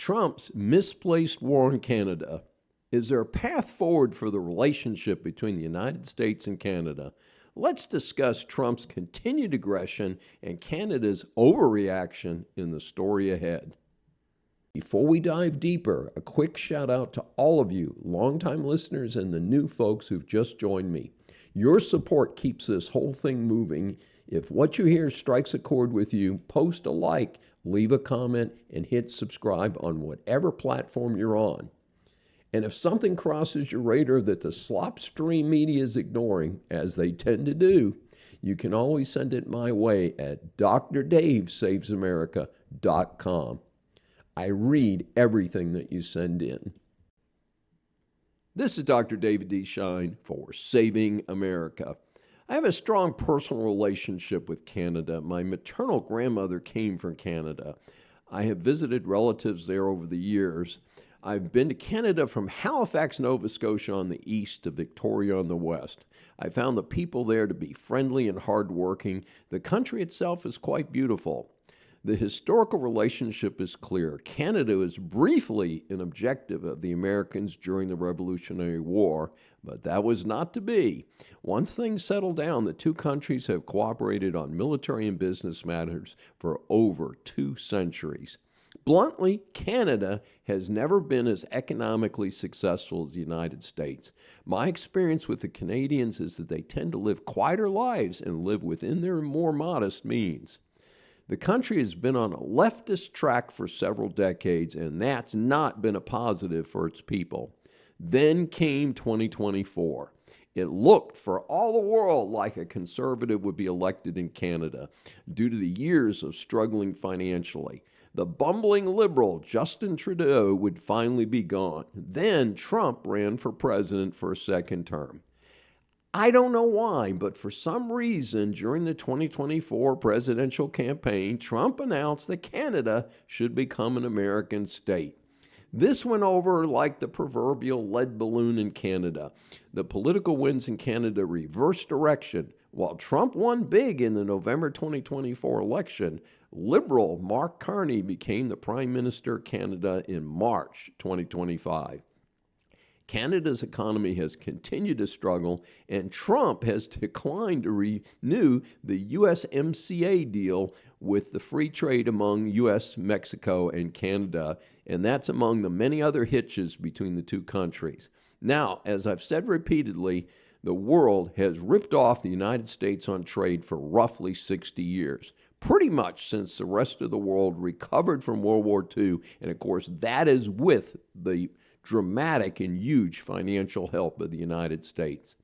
Trump's misplaced war in Canada. Is there a path forward for the relationship between the United States and Canada? Let's discuss Trump's continued aggression and Canada's overreaction in the story ahead. Before we dive deeper, a quick shout out to all of you, longtime listeners and the new folks who've just joined me. Your support keeps this whole thing moving. If what you hear strikes a chord with you, post a like, leave a comment, and hit subscribe on whatever platform you're on. And if something crosses your radar that the slopstream media is ignoring, as they tend to do, you can always send it my way at drdavessavesamerica.com. I read everything that you send in. This is Dr. David D. Shine for Saving America. I have a strong personal relationship with Canada. My maternal grandmother came from Canada. I have visited relatives there over the years. I've been to Canada from Halifax, Nova Scotia on the east to Victoria on the west. I found the people there to be friendly and hardworking. The country itself is quite beautiful. The historical relationship is clear. Canada was briefly an objective of the Americans during the Revolutionary War, but that was not to be. Once things settled down, the two countries have cooperated on military and business matters for over 2 centuries. Bluntly, Canada has never been as economically successful as the United States. My experience with the Canadians is that they tend to live quieter lives and live within their more modest means. The country has been on a leftist track for several decades, and that's not been a positive for its people. Then came 2024. It looked for all the world like a conservative would be elected in Canada due to the years of struggling financially. The bumbling liberal Justin Trudeau would finally be gone. Then Trump ran for president for a second term. I don't know why, but for some reason during the 2024 presidential campaign, Trump announced that Canada should become an American state. This went over like the proverbial lead balloon in Canada. The political winds in Canada reversed direction. While Trump won big in the November 2024 election, Liberal Mark Carney became the Prime Minister of Canada in March 2025. Canada's economy has continued to struggle, and Trump has declined to renew the USMCA deal with the free trade among U.S., Mexico, and Canada, and that's among the many other hitches between the two countries. Now, as I've said repeatedly, the world has ripped off the United States on trade for roughly 60 years, pretty much since the rest of the world recovered from World War II, and of course that is with the dramatic and huge financial help of the United States.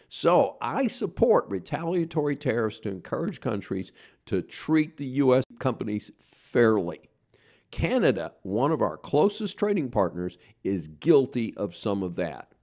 So I support retaliatory tariffs to encourage countries to treat the U.S. companies fairly. Canada, one of our closest trading partners, is guilty of some of that.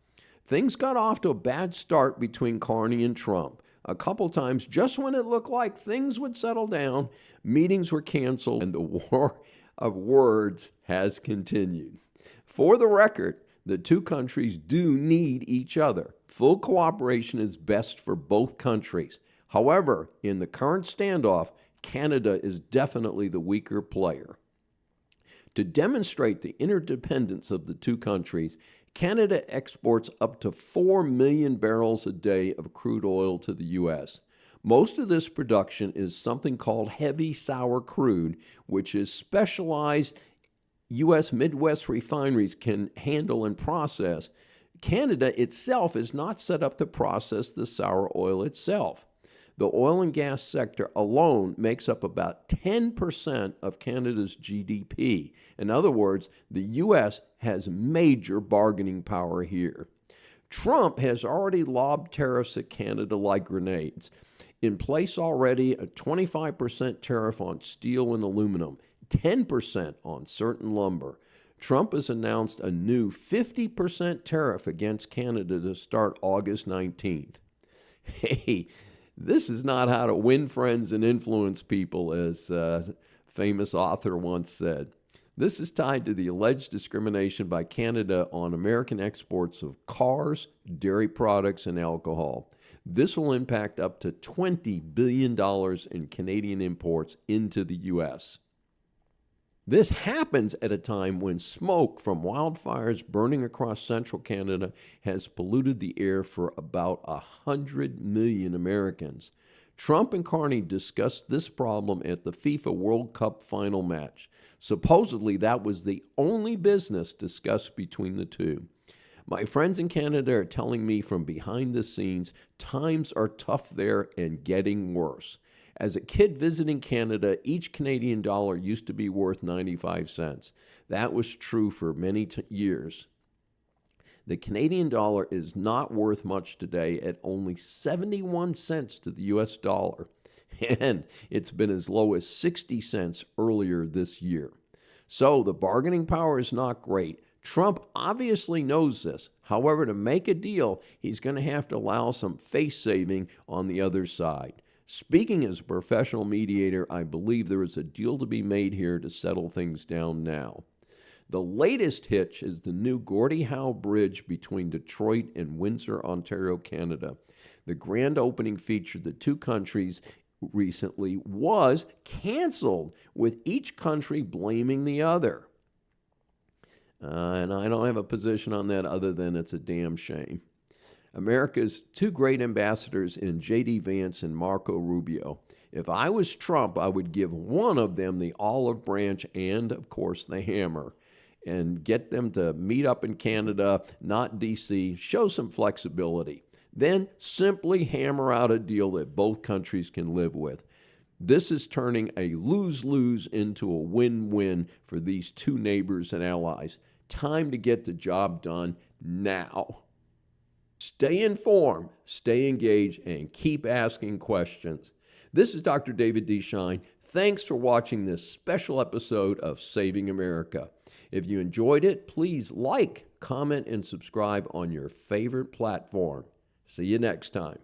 Things got off to a bad start between Carney and Trump. A couple times, just when it looked like things would settle down, meetings were canceled, and the war of words has continued. For the record, the two countries do need each other. Full cooperation is best for both countries. However, in the current standoff, Canada is definitely the weaker player. To demonstrate the interdependence of the two countries, Canada exports up to 4 million barrels a day of crude oil to the U.S. Most of this production is something called heavy sour crude, which is specialized U.S. Midwest refineries can handle and process. Canada itself is not set up to process the sour oil itself. The oil and gas sector alone makes up about 10% of Canada's GDP. In other words, the U.S. has major bargaining power here. Trump has already lobbed tariffs at Canada like grenades. In place already, a 25% tariff on steel and aluminum, 10% on certain lumber. Trump has announced a new 50% tariff against Canada to start August 19th. Hey, this is not how to win friends and influence people, as a famous author once said. This is tied to the alleged discrimination by Canada on American exports of cars, dairy products, and alcohol. This will impact up to $20 billion in Canadian imports into the U.S. This happens at a time when smoke from wildfires burning across central Canada has polluted the air for about 100 million Americans. Trump and Carney discussed this problem at the FIFA World Cup final match. Supposedly, that was the only business discussed between the two. My friends in Canada are telling me from behind the scenes, times are tough there and getting worse. As a kid visiting Canada, each Canadian dollar used to be worth 95 cents. That was true for many years. The Canadian dollar is not worth much today at only 71 cents to the US dollar, and it's been as low as 60 cents earlier this year. So the bargaining power is not great. Trump obviously knows this. However, to make a deal, he's going to have to allow some face saving on the other side. Speaking as a professional mediator, I believe there is a deal to be made here to settle things down now. The latest hitch is the new Gordie Howe Bridge between Detroit and Windsor, Ontario, Canada. The grand opening featured the two countries recently was canceled, with each country blaming the other. And I don't have a position on that other than it's a damn shame. America's two great ambassadors in J.D. Vance and Marco Rubio. If I was Trump, I would give one of them the olive branch and, of course, the hammer, and get them to meet up in Canada, not D.C., show some flexibility. Then simply hammer out a deal that both countries can live with. This is turning a lose-lose into a win-win for these two neighbors and allies. Time to get the job done now. Stay informed, stay engaged, and keep asking questions. This is Dr. David D. Shine. Thanks for watching this special episode of Saving America. If you enjoyed it, please like, comment, and subscribe on your favorite platform. See you next time.